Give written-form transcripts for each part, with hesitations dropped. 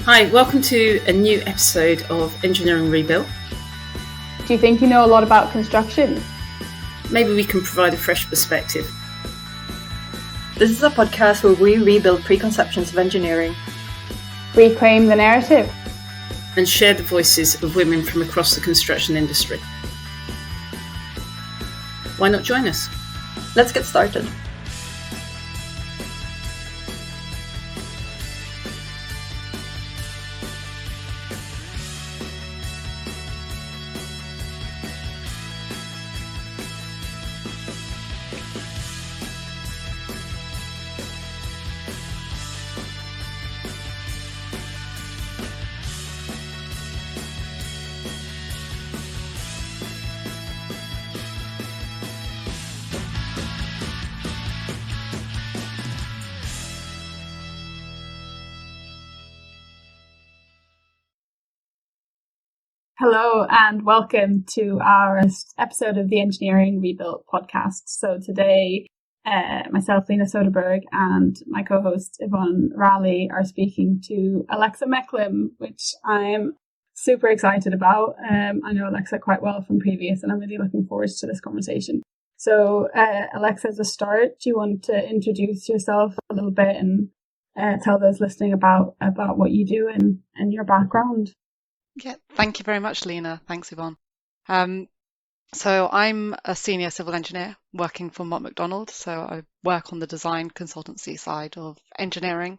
Hi, welcome to a new episode of Engineering Rebuilt. Do you think you know a lot about construction? Maybe we can provide a fresh perspective. This is a podcast where we rebuild preconceptions of engineering, Reclaim the narrative, and share the voices of women from across the construction industry. Why not join us? Let's get started. Hello and welcome to our episode of the Engineering Rebuilt podcast. So today, myself, Lina Soderberg, and my co-host Yvonne Raleigh are speaking to Alexa Micklem, which I'm super excited about. I know Alexa quite well from previous, and I'm really looking forward to this conversation. So, Alexa, as a start, do you want to introduce yourself a little bit and tell those listening about what you do and your background? Yeah, thank you very much, Lina. Thanks, Yvonne. So I'm a senior civil engineer working for Mott MacDonald. So I work on the design consultancy side of engineering,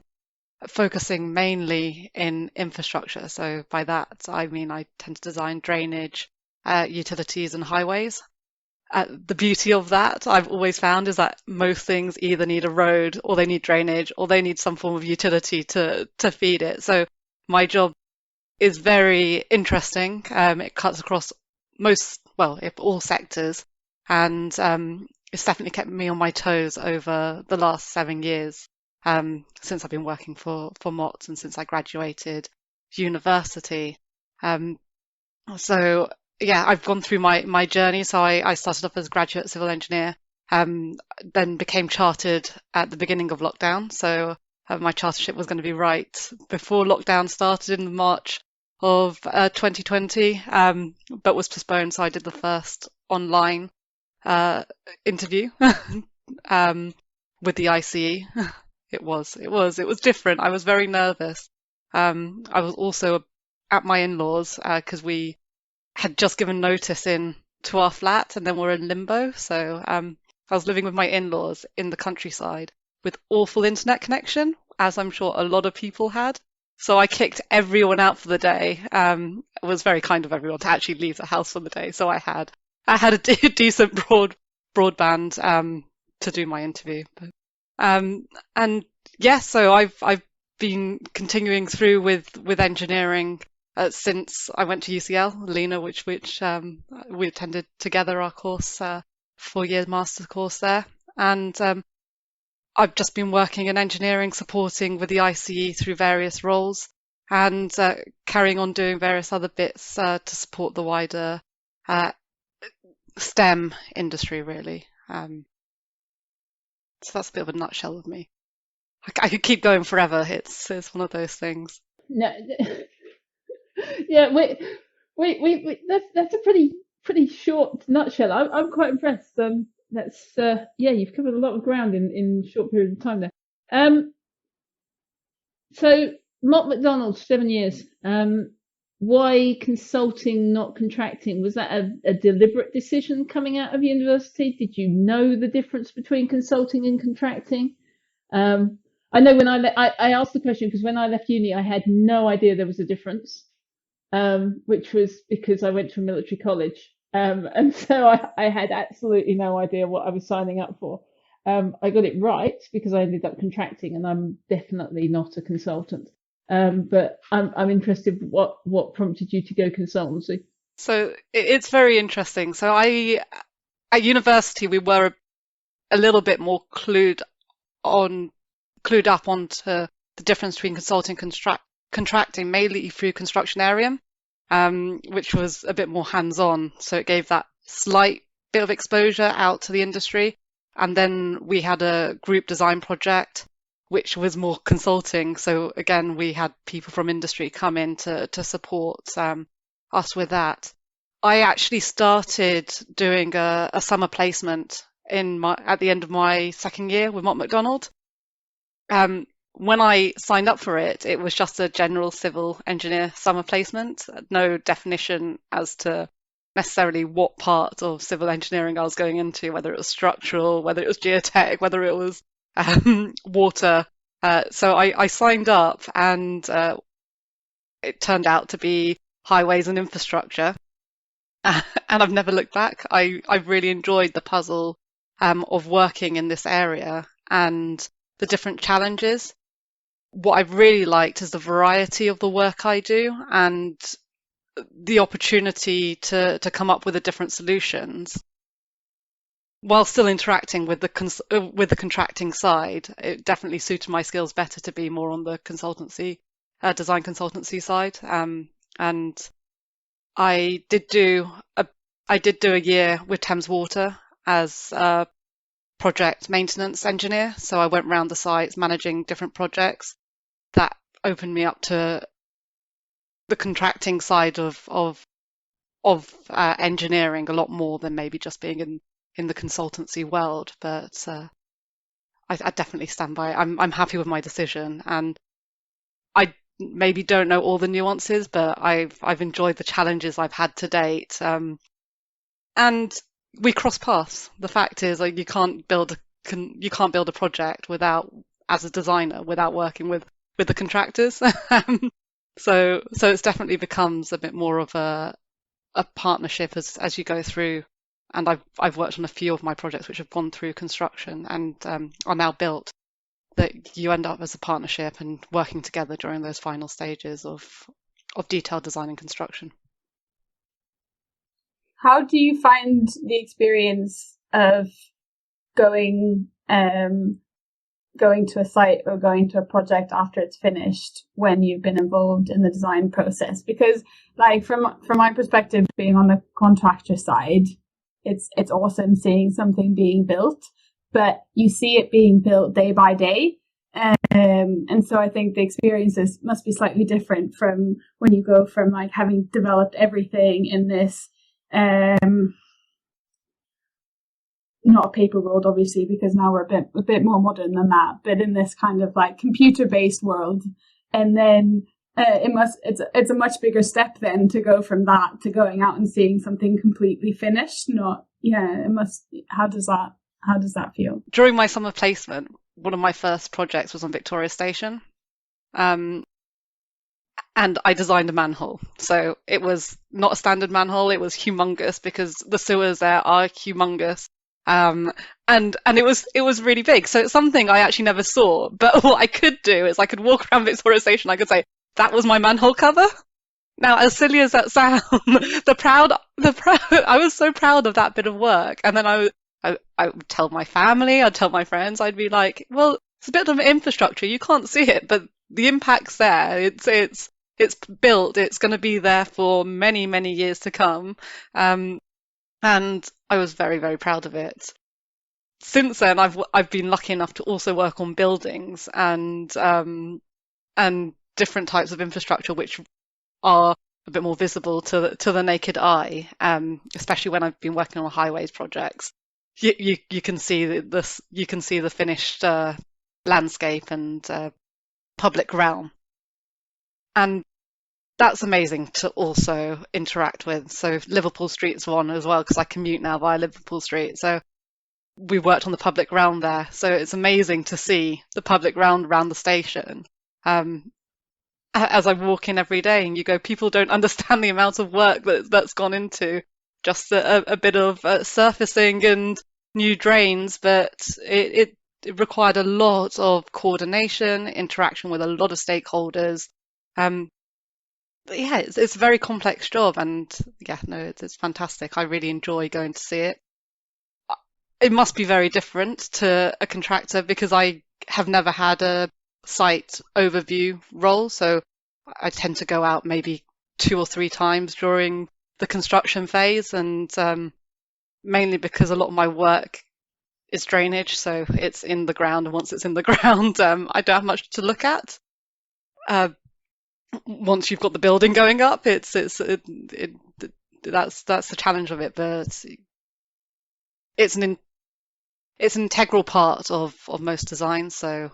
focusing mainly in infrastructure. So by that, I mean I tend to design drainage, utilities and highways. The beauty of that, I've always found, is that most things either need a road or they need drainage or they need some form of utility to feed it. So my job is very interesting. It cuts across all sectors, and it's definitely kept me on my toes over the last 7 years, since I've been working for Mott and since I graduated university. So yeah, I've gone through my journey. So I started off as a graduate civil engineer, then became chartered at the beginning of lockdown. So my chartership was going to be right before lockdown started in March of 2020, but was postponed. So I did the first online interview with the ICE. It was different. I was very nervous. I was also at my in-laws because we had just given notice in to our flat and then we're in limbo. So I was living with my in-laws in the countryside with awful internet connection, as I'm sure a lot of people had. So I kicked everyone out for the day. It was very kind of everyone to actually leave the house for the day. So I had a decent broadband to do my interview. And yeah, so I've been continuing through with engineering since I went to UCL, Lina, which we attended together our course, 4-year master's course there, and I've just been working in engineering, supporting with the ICE through various roles, and carrying on doing various other bits to support the wider STEM industry, really. So that's a bit of a nutshell of me. I could keep going forever. It's one of those things. No, yeah, wait. That's a pretty short nutshell. I'm quite impressed. You've covered a lot of ground in a short period of time there. So Mott MacDonald, 7 years. Why consulting, not contracting? Was that a deliberate decision coming out of university? Did you know the difference between consulting and contracting? I know when I asked the question because when I left uni, I had no idea there was a difference, which was because I went to a military college. And so I had absolutely no idea what I was signing up for. I got it right because I ended up contracting, and I'm definitely not a consultant. But I'm interested what prompted you to go consultancy. So it's very interesting. So at university we were a little bit more clued up onto the difference between consulting and contracting, mainly through construction area, which was a bit more hands-on. So it gave that slight bit of exposure out to the industry. And then we had a group design project, which was more consulting. So again, we had people from industry come in to support us with that. I actually started doing a summer placement at the end of my second year with Mott MacDonald. When I signed up for it, it was just a general civil engineer summer placement, no definition as to necessarily what part of civil engineering I was going into, whether it was structural, whether it was geotech, whether it was water. So I signed up, and it turned out to be highways and infrastructure. And I've never looked back. I've really enjoyed the puzzle of working in this area and the different challenges. What I've really liked is the variety of the work I do and the opportunity to come up with the different solutions while still interacting with the contracting side. It definitely suited my skills better to be more on the consultancy, design consultancy side. And I did do a year with Thames Water as a project maintenance engineer. So I went around the sites managing different projects. That opened me up to the contracting side of engineering a lot more than maybe just being in the consultancy world. But I definitely stand by. I'm happy with my decision, and I maybe don't know all the nuances, but I've enjoyed the challenges I've had to date. And we cross paths. The fact is, like, you can't build a project as a designer, without working with the contractors. So it's definitely becomes a bit more of a partnership as you go through. And I've worked on a few of my projects which have gone through construction and are now built, that you end up as a partnership and working together during those final stages of detailed design and construction. How do you find the experience of going to a site or going to a project after it's finished when you've been involved in the design process? Because, like, from my perspective, being on the contractor side, it's awesome seeing something being built, but you see it being built day by day. And so I think the experiences must be slightly different from when you go from, like, having developed everything in this, not a paper world, obviously, because now we're a bit more modern than that, but in this kind of, like, computer-based world. And then it's a much bigger step then to go from that to going out and seeing something completely finished. How does that feel? During my summer placement, one of my first projects was on Victoria Station. And I designed a manhole. So it was not a standard manhole, it was humongous because the sewers there are humongous. And it was really big. So it's something I actually never saw. But what I could do is I could walk around Victoria Station, I could say, that was my manhole cover. Now, as silly as that sounds, I was so proud of that bit of work. And then I would tell my family, I'd tell my friends, I'd be like, well, it's a bit of infrastructure, you can't see it, but the impact's there. It's built, it's going to be there for many, many years to come. And I was very, very proud of it. Since then, I've been lucky enough to also work on buildings and different types of infrastructure which are a bit more visible to the naked eye, especially when I've been working on highways projects. You can see this. You can see the finished landscape and public realm, and that's amazing to also interact with. So Liverpool Street's one as well, because I commute now via Liverpool Street. So we worked on the public realm there. So it's amazing to see the public realm around the station. As I walk in every day, and you go, people don't understand the amount of work that's gone into just a bit of surfacing and new drains, but it required a lot of coordination, interaction with a lot of stakeholders. But yeah, it's a very complex job, and yeah, no, it's fantastic. I really enjoy going to see it. It must be very different to a contractor because I have never had a site overview role, so I tend to go out maybe 2 or 3 times during the construction phase, and mainly because a lot of my work is drainage, so it's in the ground, and once it's in the ground, I don't have much to look at. Once you've got the building going up, that's the challenge of it, but it's an integral part of most design. So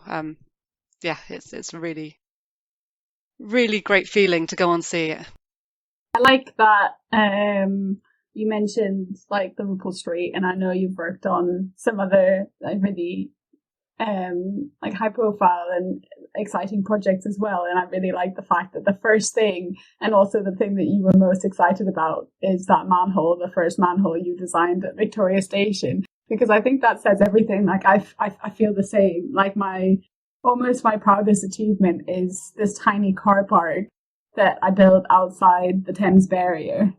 yeah, it's a really, really great feeling to go and see it. I like that you mentioned like Liverpool Street, and I know you've worked on some other like really like high profile and exciting projects as well. And I really like the fact that the first thing, and also the thing that you were most excited about, is that manhole, the first manhole you designed at Victoria Station, because I think that says everything. Like I feel the same. Like my proudest achievement is this tiny car park that I built outside the Thames barrier,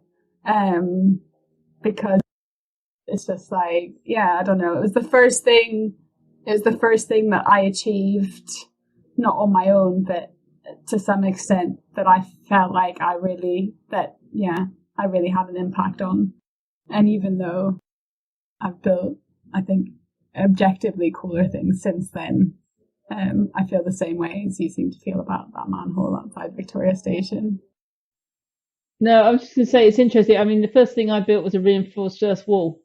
because it's just like, yeah, I don't know. It was the first thing that I achieved, not on my own, but to some extent that I felt like I really had an impact on. And even though I've built, I think, objectively cooler things since then, I feel the same way as you seem to feel about that manhole outside Victoria Station. No, I was just going to say, it's interesting. I mean, the first thing I built was a reinforced earth wall,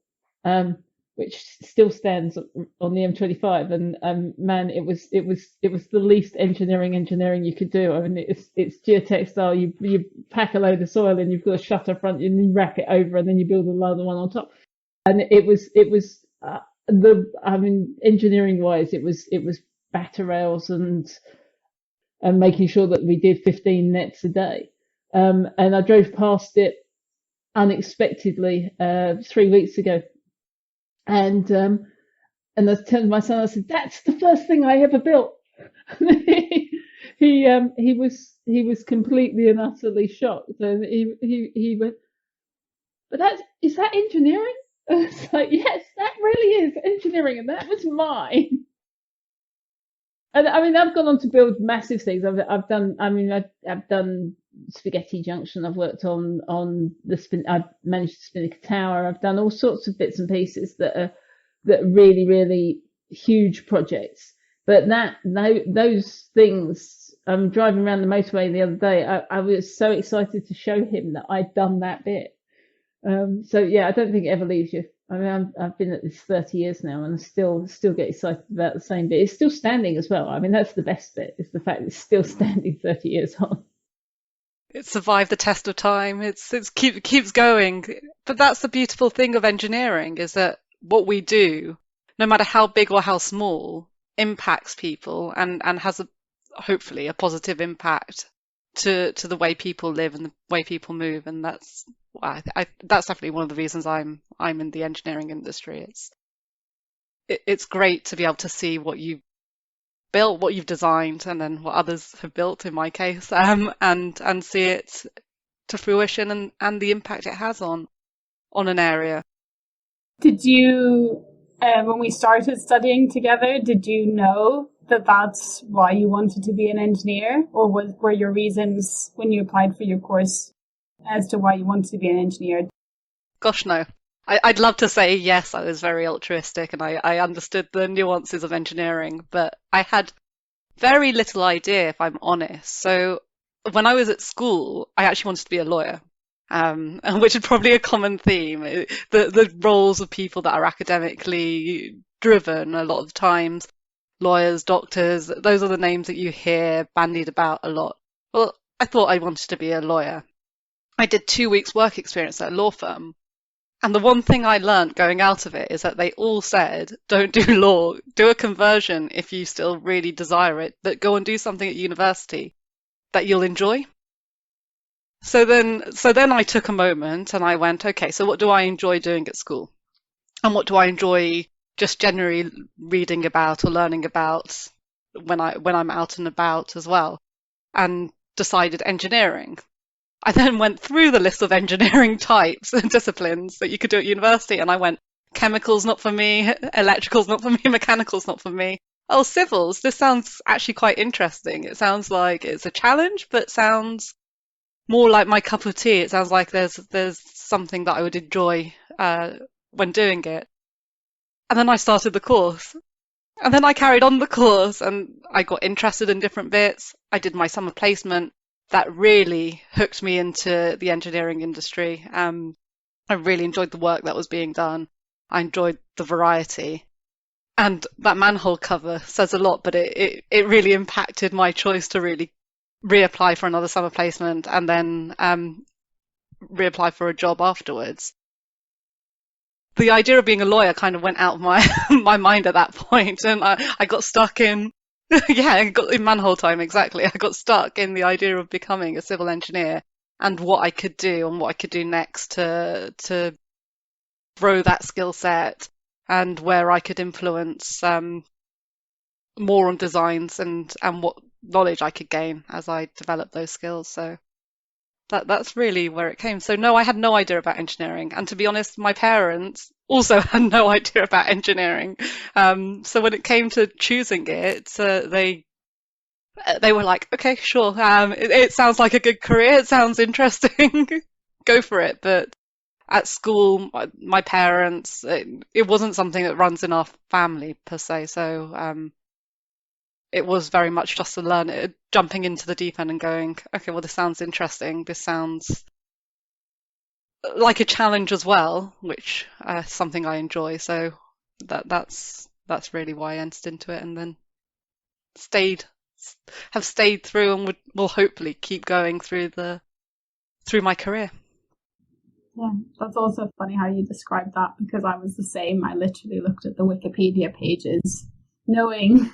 which still stands on the M25, and man, it was the least engineering you could do. I mean, it's geotextile. You pack a load of soil and you've got a shutter front, and you wrap it over, and then you build another one on top. And it was engineering wise, it was batter rails and making sure that we did 15 nets a day. And I drove past it unexpectedly 3 weeks ago. And I turned to my son, I said, "That's the first thing I ever built." He was completely and utterly shocked. And he went, "But is that engineering?" I was like, "Yes, that really is engineering, and that was mine." And I mean, I've gone on to build massive things. I've done Spaghetti Junction. I've worked on I've managed to spin a tower. I've done all sorts of bits and pieces that are really, really huge projects. But those things, I'm driving around the motorway the other day. I was so excited to show him that I'd done that bit. So yeah, I don't think it ever leaves you. I mean, I've been at this 30 years now, and I still get excited about the same bit. It's still standing as well. I mean, that's the best bit, is the fact that it's still standing 30 years on. It survived the test of time. It keeps going. But that's the beautiful thing of engineering, is that what we do, no matter how big or how small, impacts people and has hopefully a positive impact to the way people live and the way people move. And that's definitely one of the reasons I'm in the engineering industry. It's great to be able to see what you've built, what you've designed, and then what others have built, in my case, and see it to fruition and the impact it has on an area. Did you, when we started studying together, did you know that that's why you wanted to be an engineer, or were your reasons when you applied for your course as to why you wanted to be an engineer? Gosh, no. I'd love to say yes, I was very altruistic and I understood the nuances of engineering, but I had very little idea, if I'm honest. So when I was at school, I actually wanted to be a lawyer, which is probably a common theme. The roles of people that are academically driven a lot of times, lawyers, doctors, those are the names that you hear bandied about a lot. Well, I thought I wanted to be a lawyer. I did 2 weeks work experience at a law firm. And the one thing I learned going out of it is that they all said, don't do law, do a conversion if you still really desire it, but go and do something at university that you'll enjoy. So then I took a moment and I went, okay, so what do I enjoy doing at school? And what do I enjoy just generally reading about or learning about when I'm out and about as well? And decided engineering. I then went through the list of engineering types and disciplines that you could do at university, and I went, chemicals not for me, electrical's not for me, mechanical's not for me. Oh, civils, this sounds actually quite interesting. It sounds like it's a challenge, but sounds more like my cup of tea. It sounds like there's something that I would enjoy when doing it. And then I started the course. And then I carried on the course and I got interested in different bits. I did my summer placement that really hooked me into the engineering industry. I really enjoyed the work that was being done. I enjoyed the variety. And that manhole cover says a lot, but it really impacted my choice to really reapply for another summer placement and then reapply for a job afterwards. The idea of being a lawyer kind of went out of my my mind at that point, and I got stuck in yeah, I got in manhole time exactly. I got stuck in the idea of becoming a civil engineer and what I could do and what I could do next to grow that skill set and where I could influence more on designs and what knowledge I could gain as I developed those skills. So that's really where it came. So no, I had no idea about engineering, and to be honest, my parents also had no idea about engineering. So when it came to choosing it, they were like, "Okay, sure. It sounds like a good career. It sounds interesting. Go for it." But at school, my parents, it wasn't something that runs in our family per se. So it was very much just to learn, jumping into the deep end and going, okay, well, this sounds interesting. This sounds like a challenge as well, which is something I enjoy. So that's really why I entered into it, and then have stayed through, and will hopefully keep going through my career. Yeah, that's also funny how you described that, because I was the same. I literally looked at the Wikipedia pages, knowing,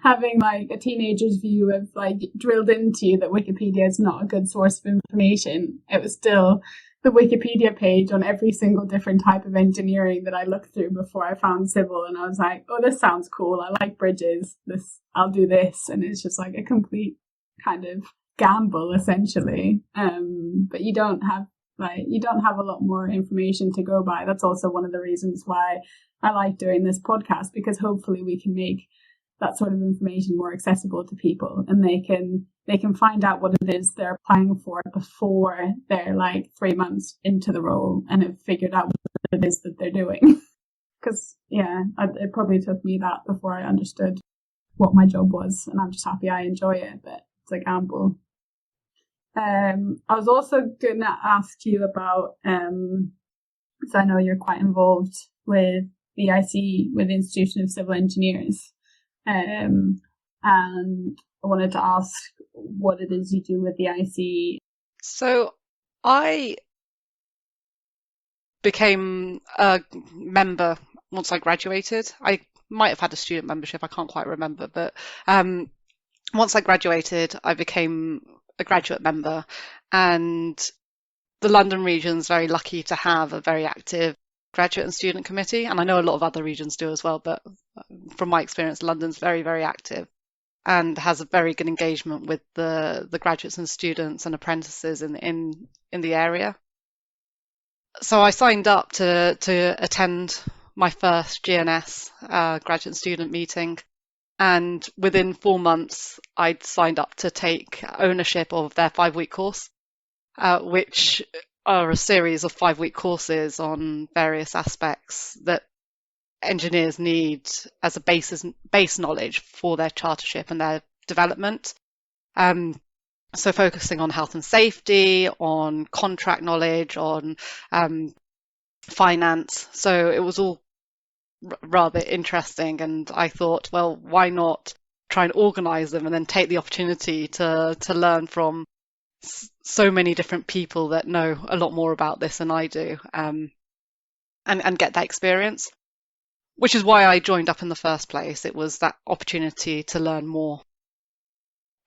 having like a teenager's view of like drilled into you that Wikipedia is not a good source of information. It was still the Wikipedia page on every single different type of engineering that I looked through before I found civil, and I was like, oh, this sounds cool. I like bridges. I'll do this. And it's just like a complete kind of gamble essentially. But you don't have a lot more information to go by. That's also one of the reasons why I like doing this podcast, because hopefully we can make that sort of information more accessible to people, and they can find out what it is they're applying for before they're like 3 months into the role and have figured out what it is that they're doing. Because it probably took me that before I understood what my job was, and I'm just happy I enjoy it, but it's a gamble. I was also going to ask you about, so I know you're quite involved with the IC, with the Institution of Civil Engineers. And I wanted to ask what it is you do with the IC. So I became a member once I graduated. I might have had a student membership, I can't quite remember, but once I graduated, I became a graduate member, and the London region's very lucky to have a very active graduate and student committee, and I know a lot of other regions do as well, but from my experience, London's very, very active and has a very good engagement with the graduates and students and apprentices in the area. So I signed up to attend my first GNS graduate and student meeting, and within 4 months I'd signed up to take ownership of their 5-week course, which are a series of 5-week courses on various aspects that engineers need as a base knowledge for their chartership and their development. So focusing on health and safety, on contract knowledge, on finance. So it was all rather interesting, and I thought, well, why not try and organise them and then take the opportunity to learn from so many different people that know a lot more about this than I do, and get that experience, which is why I joined up in the first place. It was that opportunity to learn more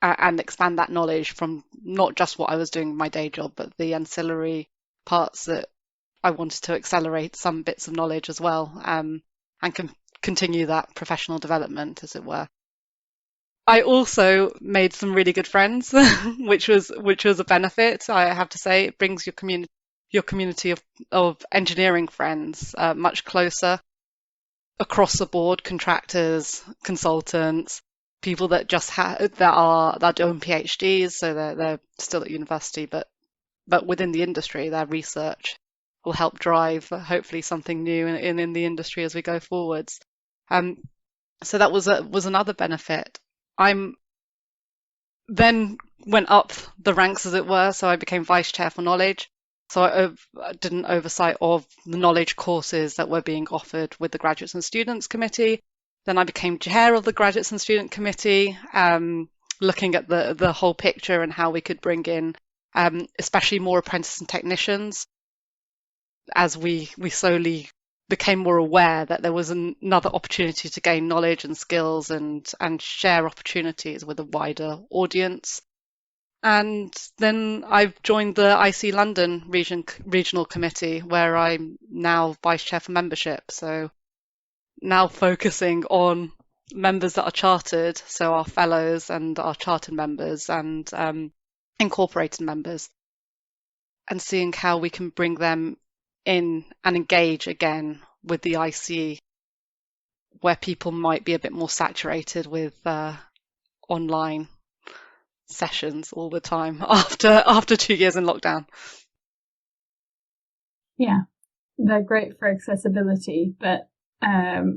and expand that knowledge from not just what I was doing in my day job, but the ancillary parts that I wanted to accelerate some bits of knowledge as well, and continue that professional development, as it were. I also made some really good friends, which was a benefit. I have to say, it brings your community of engineering friends much closer across the board. Contractors, consultants, people that just that are doing PhDs, so they're still at university, but within the industry, their research will help drive hopefully something new in the industry as we go forwards. So that was another benefit. I'm then went up the ranks, as it were, so I became vice chair for knowledge. So I did an oversight of the knowledge courses that were being offered with the Graduates and Students Committee. Then I became chair of the Graduates and Student Committee, looking at the whole picture and how we could bring in especially more apprentices and technicians, as we slowly became more aware that there was another opportunity to gain knowledge and skills and share opportunities with a wider audience. And then I've joined the IC London Regional Committee, where I'm now vice chair for membership. So now focusing on members that are chartered, so our fellows and our chartered members and incorporated members, and seeing how we can bring them in and engage again with the ICE, where people might be a bit more saturated with online sessions all the time after 2 years in lockdown. Yeah, they're great for accessibility, but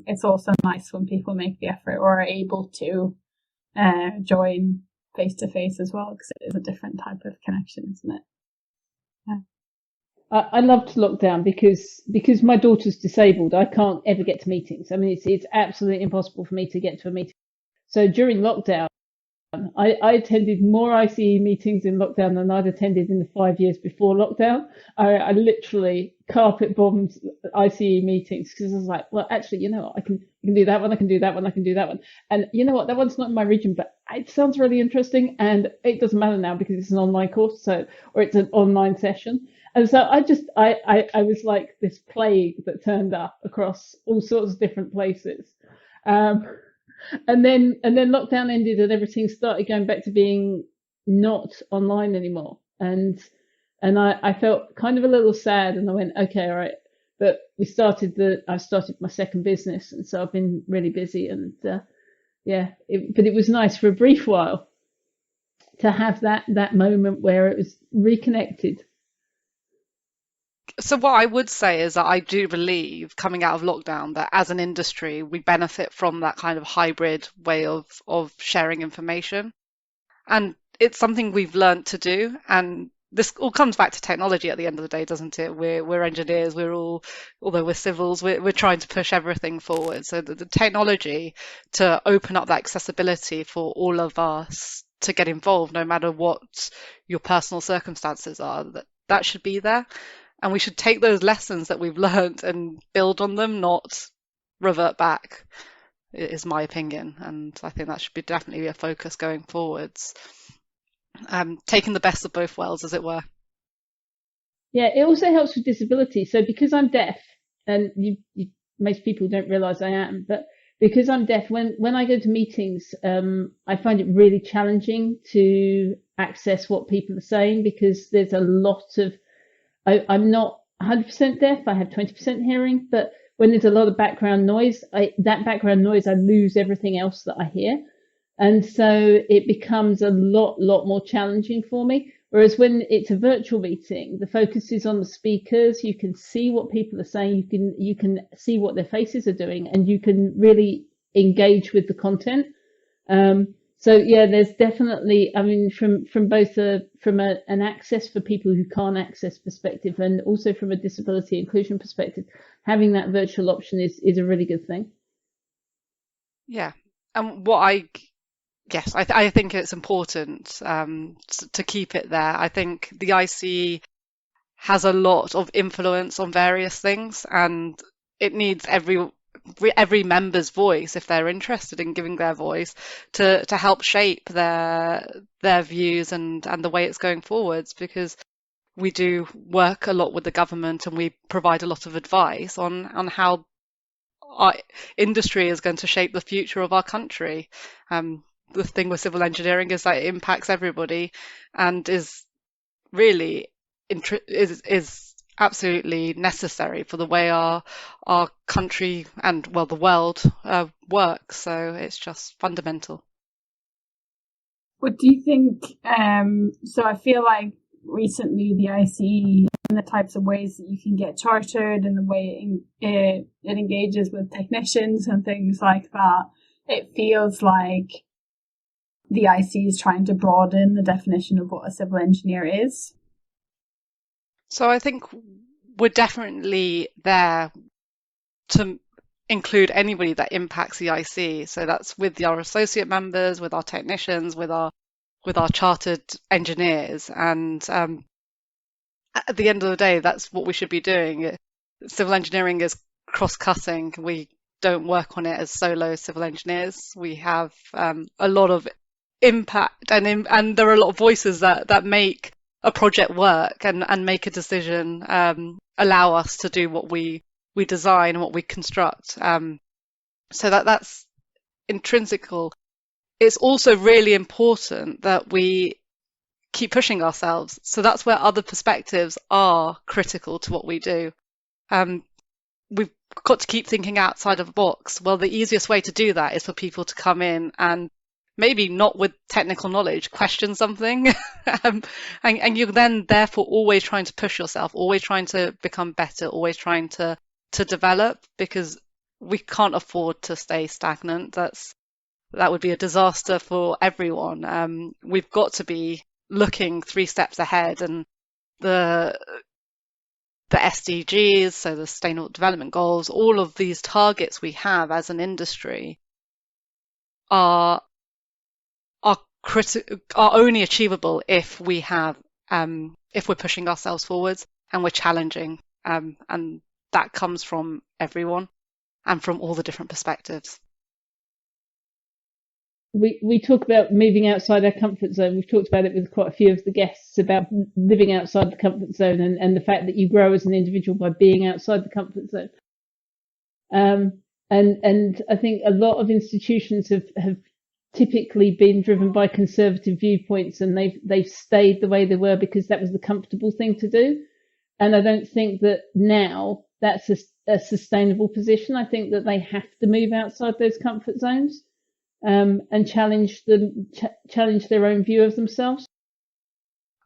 it's also nice when people make the effort or are able to join face to face as well, because it is a different type of connection, isn't it? Yeah. I loved lockdown because my daughter's disabled. I can't ever get to meetings. I mean, it's absolutely impossible for me to get to a meeting. So during lockdown, I attended more ICE meetings in lockdown than I'd attended in the 5 years before lockdown. I literally carpet bombed ICE meetings because I was like, well, actually, you know what? I can do that one, I can do that one, I can do that one. And you know what? That one's not in my region, but it sounds really interesting. And it doesn't matter now because it's an online course, or it's an online session. And so I was like this plague that turned up across all sorts of different places. And then lockdown ended and everything started going back to being not online anymore. And I felt kind of a little sad, and I went, okay, all right. But I started my second business, and so I've been really busy, and but it was nice for a brief while to have that moment where it was reconnected. So what I would say is that I do believe, coming out of lockdown, that as an industry, we benefit from that kind of hybrid way of sharing information. And it's something we've learned to do. And this all comes back to technology at the end of the day, doesn't it? We're engineers, although we're civils, we're trying to push everything forward. So the technology to open up that accessibility for all of us to get involved, no matter what your personal circumstances are, that should be there. And we should take those lessons that we've learned and build on them, not revert back, is my opinion. And I think that should be definitely a focus going forwards. Taking the best of both worlds, as it were. Yeah, it also helps with disability. So because I'm deaf, and most people don't realise I am, but because I'm deaf, when I go to meetings, I find it really challenging to access what people are saying, because there's a lot of I'm not 100% deaf. I have 20% hearing, but when there's a lot of background noise, I lose everything else that I hear. And so it becomes a lot more challenging for me. Whereas when it's a virtual meeting, the focus is on the speakers. You can see what people are saying. You can see what their faces are doing, and you can really engage with the content. So yeah, there's definitely, I mean, from both an access for people who can't access perspective, and also from a disability inclusion perspective, having that virtual option is a really good thing. Yeah, and I think it's important to keep it there. I think the ICE has a lot of influence on various things, and it needs every member's voice, if they're interested in giving their voice, to help shape their views and the way it's going forwards, because we do work a lot with the government and we provide a lot of advice on how our industry is going to shape the future of our country. The thing with civil engineering is that it impacts everybody and is really is absolutely necessary for the way our country and, well, the world works. So it's just fundamental. What do you think? So I feel like recently the IC and the types of ways that you can get chartered and the way it engages with technicians and things like that, it feels like the IC is trying to broaden the definition of what a civil engineer is. So I think we're definitely there to include anybody that impacts the IC. So that's with our associate members, with our technicians, with our chartered engineers. And at the end of the day, that's what we should be doing. Civil engineering is cross-cutting. We don't work on it as solo civil engineers. We have a lot of impact, and there are a lot of voices that make a project work and make a decision, allow us to do what we design and what we construct. So that's intrinsical. It's also really important that we keep pushing ourselves. So that's where other perspectives are critical to what we do. We've got to keep thinking outside of the box. Well, the easiest way to do that is for people to come in and maybe not with technical knowledge, question something. And you're then therefore always trying to push yourself, always trying to become better, always trying to develop, because we can't afford to stay stagnant. That would be a disaster for everyone. We've got to be looking 3 steps ahead, and the SDGs, so the Sustainable Development Goals, all of these targets we have as an industry are only achievable if we have if we're pushing ourselves forwards and we're challenging, and that comes from everyone and from all the different perspectives. We talk about moving outside our comfort zone. We've talked about it with quite a few of the guests about living outside the comfort zone and the fact that you grow as an individual by being outside the comfort zone. And I think a lot of institutions have typically been driven by conservative viewpoints, and they've stayed the way they were because that was the comfortable thing to do. And I don't think that now that's a sustainable position. I think that they have to move outside those comfort zones, and challenge their own view of themselves.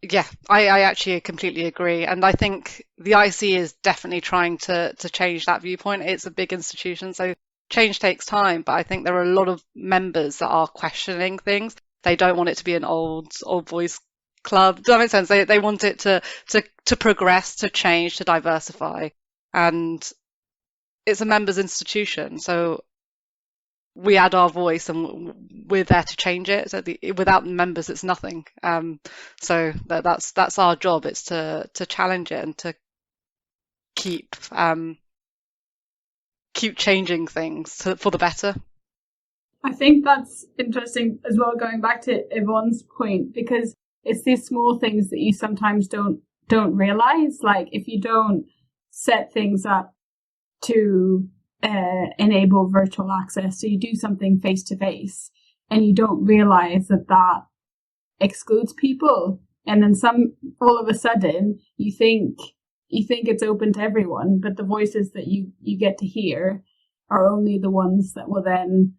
Yeah, I actually completely agree. And I think the IC is definitely trying to change that viewpoint. It's a big institution, so change takes time, but I think there are a lot of members that are questioning things. They don't want it to be an old boys club. Does that make sense? They want it to progress, to change, to diversify. And it's a members' institution, so we add our voice and we're there to change it. So without members, it's nothing. So that's our job. It's to challenge it and to keep changing things for the better. I think that's interesting as well, going back to Yvonne's point, because it's these small things that you sometimes don't realize. Like if you don't set things up to enable virtual access, so you do something face to face and you don't realize that excludes people, and then all of a sudden you think it's open to everyone, but the voices that you get to hear are only the ones that will then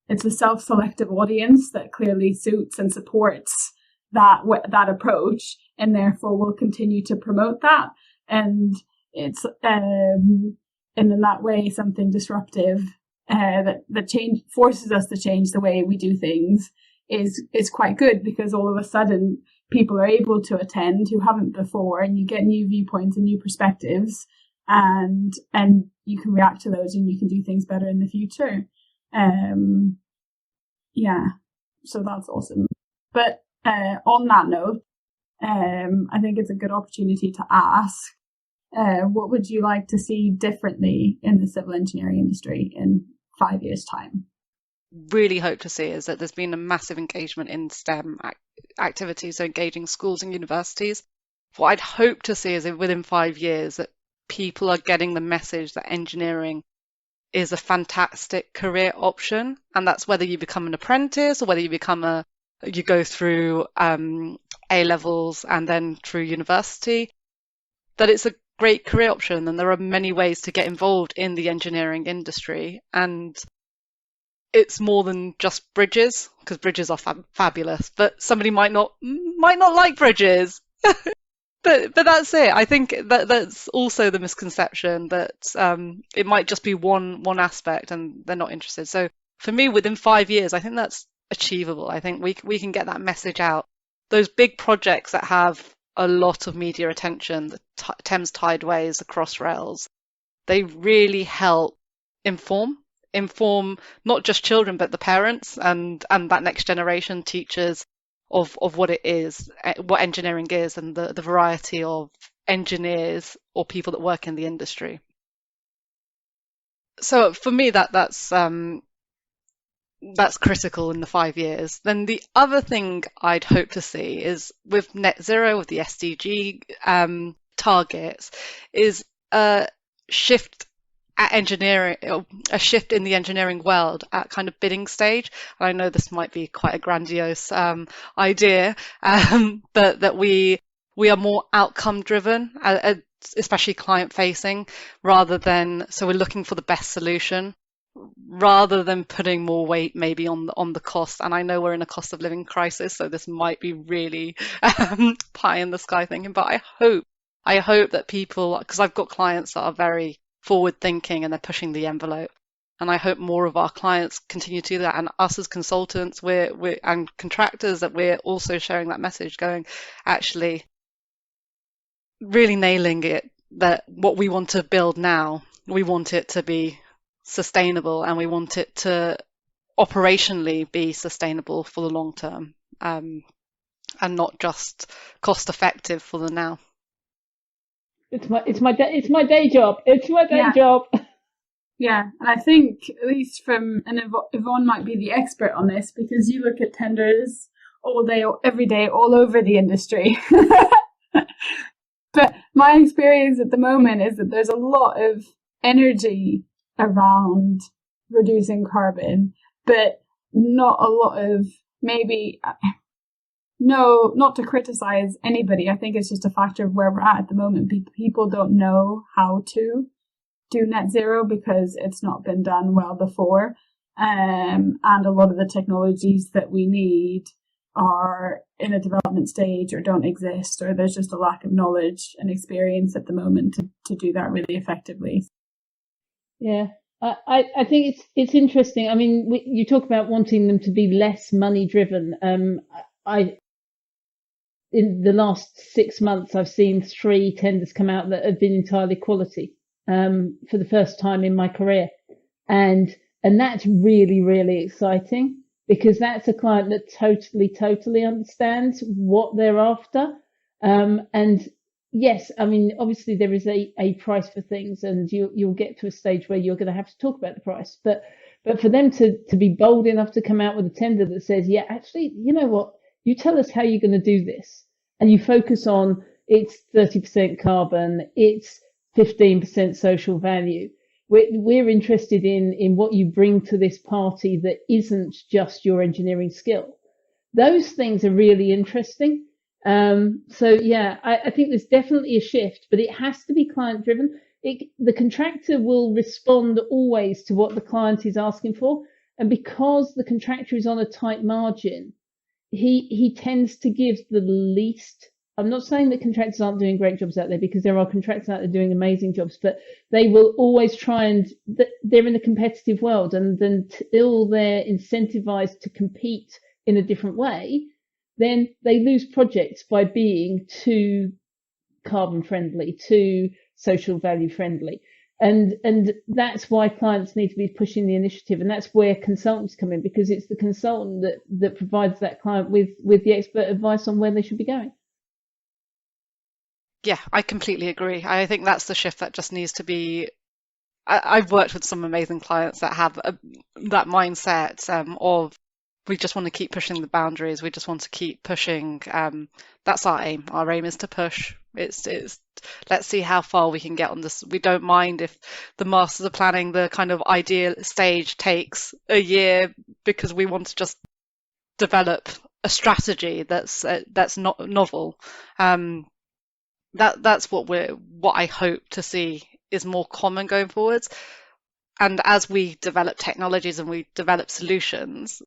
it's a self-selective audience that clearly suits and supports that approach, and therefore will continue to promote that. And it's and in that way something disruptive that change forces us to change the way we do things is quite good, because all of a sudden people are able to attend who haven't before, and you get new viewpoints and new perspectives, and you can react to those and you can do things better in the future. So that's awesome. But on that note, I think it's a good opportunity to ask, what would you like to see differently in the civil engineering industry in 5 years' time? Really hope to see is that there's been a massive engagement in STEM activities, so engaging schools and universities. What I'd hope to see is that within 5 years that people are getting the message that engineering is a fantastic career option, and that's whether you become an apprentice or whether you go through A levels and then through university, that it's a great career option, and there are many ways to get involved in the engineering industry. And it's more than just bridges, because bridges are fabulous, but somebody might not like bridges. But that's it. I think that's also the misconception, that it might just be one aspect and they're not interested. So for me, within 5 years, I think that's achievable. I think we can get that message out. Those big projects that have a lot of media attention, the Thames Tideways, the Crossrails, they really help inform not just children but the parents and that next generation, teachers, of what it is, what engineering is, and the variety of engineers or people that work in the industry. So for me, that's critical in the 5 years. Then the other thing I'd hope to see is with net zero, with the SDG targets, is a shift at engineering, a shift in the engineering world at kind of bidding stage. And I know this might be quite a grandiose idea, but that we are more outcome driven, especially client facing, rather than, so we're looking for the best solution rather than putting more weight maybe on the cost. And I know we're in a cost of living crisis, so this might be really pie in the sky thinking, but I hope that people, because I've got clients that are very forward thinking and they're pushing the envelope, and I hope more of our clients continue to do that, and us as consultants and contractors, that we're also sharing that message, going, actually really nailing it, that what we want to build now, we want it to be sustainable, and we want it to operationally be sustainable for the long term, and not just cost effective for the now. It's my day job. It's my day job. Yeah, and I think, at least from, and Yvonne might be the expert on this, because you look at tenders all day, every day, all over the industry. But my experience at the moment is that there's a lot of energy around reducing carbon, but not a lot of, maybe, no, not to criticize anybody. I think it's just a factor of where we're at the moment. People don't know how to do net zero because it's not been done well before. And a lot of the technologies that we need are in a development stage or don't exist, or there's just a lack of knowledge and experience at the moment to do that really effectively. Yeah, I think it's interesting. I mean, you talk about wanting them to be less money driven. In the last 6 months, I've seen 3 tenders come out that have been entirely quality, for the first time in my career. And that's really, really exciting, because that's a client that totally understands what they're after. And yes, I mean, obviously there is a price for things, and you'll get to a stage where you're going to have to talk about the price. But for them to be bold enough to come out with a tender that says, yeah, actually, you know what, you tell us how you're going to do this, and you focus on it's 30% carbon, it's 15% social value. We're interested in what you bring to this party that isn't just your engineering skill. Those things are really interesting. So yeah, I think there's definitely a shift, but it has to be client driven. The contractor will respond always to what the client is asking for. And because the contractor is on a tight margin, he tends to give the least. I'm not saying that contractors aren't doing great jobs out there, because there are contractors out there doing amazing jobs, but they will always try, and they're in a competitive world, and until they're incentivized to compete in a different way, then they lose projects by being too carbon friendly, too social value friendly. And that's why clients need to be pushing the initiative. And that's where consultants come in, because it's the consultant that provides that client with the expert advice on where they should be going. Yeah, I completely agree. I think that's the shift that just needs to be. I've worked with some amazing clients that have that mindset of, we just want to keep pushing the boundaries. We just want to keep pushing. That's our aim. Our aim is to push. It's let's see how far we can get on this. We don't mind if the masters of planning, the kind of ideal stage, takes a year, because we want to just develop a strategy that's not novel. That's what I hope to see is more common going forwards. And as we develop technologies and we develop solutions,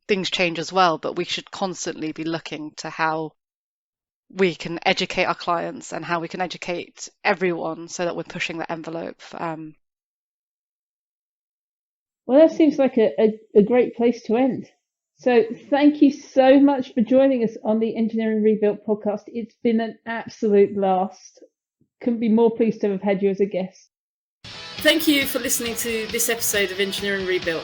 things change as well, but we should constantly be looking to how we can educate our clients and how we can educate everyone so that we're pushing the envelope. Well, that seems like a great place to end. So thank you so much for joining us on the Engineering Rebuilt podcast. It's been an absolute blast. Couldn't be more pleased to have had you as a guest. Thank you for listening to this episode of Engineering Rebuilt.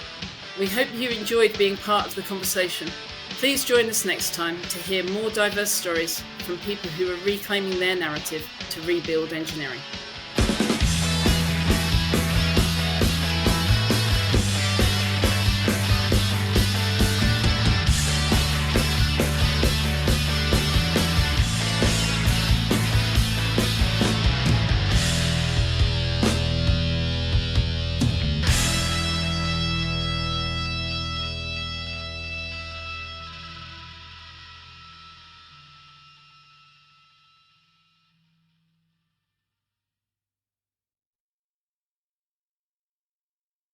We hope you enjoyed being part of the conversation. Please join us next time to hear more diverse stories from people who are reclaiming their narrative to rebuild engineering.